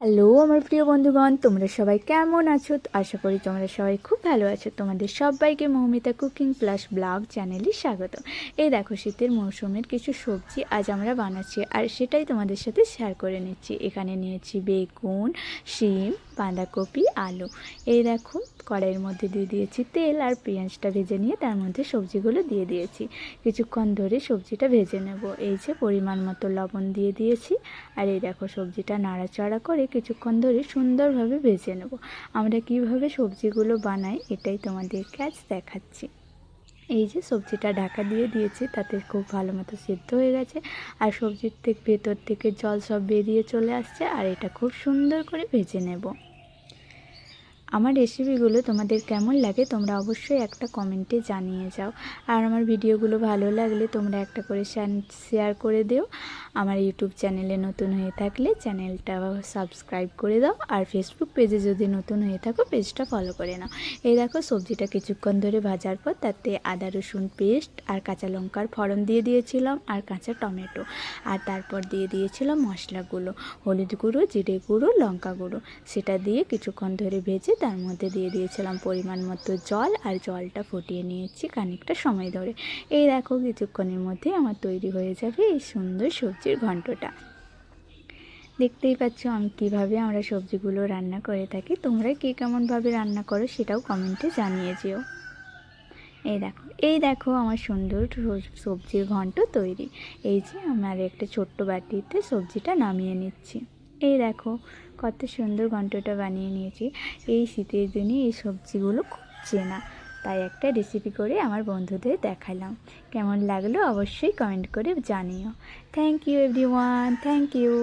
Hello আমার প্রিয় বন্ধুগণ, তোমরা সবাই কেমন আছো? আশা করি তোমরা সবাই খুব ভালো আছো। তোমাদের সবাইকে মৌমিতা কুকিং প্লাস ব্লগ চ্যানেলে স্বাগত। এই দেখো, শীতের মৌসুমের কিছু সবজি আজ আমরা বানাচ্ছি, আর সেটাই তোমাদের সাথে শেয়ার করে নিচ্ছি। এখানে নিয়েছি বেগুন, শিম, বাঁধাকপি, আলু। এই দেখো, কড়াইয়ের মধ্যে দিয়ে দিয়েছি তেল, আর পেঁয়াজটা ভেজে নিয়ে তার মধ্যে সবজিগুলো দিয়ে দিয়েছি। কিছুক্ষণ ধরে সবজিটা ভেজে নেব। এই যে পরিমাণ মতো লবণ দিয়ে দিয়েছি, আর এই দেখো সবজিটা নাড়াচাড়া করে কিছুক্ষণ ধরে সুন্দরভাবে ভেজে নেব। আমরা কিভাবে সবজিগুলো বানাই এটাই তোমাদেরকে আজ দেখাচ্ছি। এই যে সবজিটা ঢাকা দিয়ে দিয়েছি, তাতে খুব ভালো মতো সিদ্ধ হয়ে গেছে, আর সবজির থেকে ভেতর থেকে জল সব বেরিয়ে চলে আসছে, আর এটা খুব সুন্দর করে ভেজে নেব। আমার রেসিপিগুলো তোমাদের কেমন লাগে তোমরা অবশ্যই একটা কমেন্টে জানিয়ে যাও। আর আমার ভিডিওগুলো ভালো লাগলে তোমরা একটা করে শেয়ার করে দিও। আমার ইউটিউব চ্যানেলে নতুন হয়ে থাকলে চ্যানেলটা সাবস্ক্রাইব করে দাও, আর ফেসবুক পেজে যদি নতুন হয়ে থাকো পেজটা ফলো করে নাও। এই দেখো সবজিটা কিছুক্ষণ ধরে ভাজার পর তাতে আদা রসুন পেস্ট আর কাঁচা লঙ্কার ফোড়ন দিয়ে দিয়েছিলাম, আর কাঁচা টমেটো, আর তারপর দিয়ে দিয়েছিলাম মশলাগুলো, হলুদ গুঁড়ো, জিরে গুঁড়ো, লঙ্কা গুঁড়ো। সেটা দিয়ে কিছুক্ষণ ধরে ভেজে তার মধ্যে দিয়ে দিয়েছিলাম পরিমাণ মতো জল, আর জলটা ফুটিয়ে নিয়েছি খানিকটা সময় ধরে। এই দেখো কিছুক্ষণের মধ্যে আমার তৈরি হয়ে যাবে এই সুন্দর সবজির ঘন্টটা। দেখতেই পাচ্ছ আমি কিভাবে আমরা সবজিগুলো রান্না করে থাকি। তোমরা কে কেমনভাবে রান্না করো সেটাও কমেন্টে জানিয়ে যেও। এই দেখো আমার সুন্দর সবজির ঘন্ট তৈরি। এই যে আমার একটা ছোট্ট বাটিতে সবজিটা নামিয়ে নিচ্ছি। এই দেখো কত সুন্দর ঘন্টটা বানিয়ে নিয়েছি। এই শীতের দিনে এই সবজিগুলো খুব চেনা, তাই একটা রেসিপি করে আমার বন্ধুদের দেখালাম। কেমন লাগলো অবশ্যই কমেন্ট করে জানিও। Thank you everyone, thank you.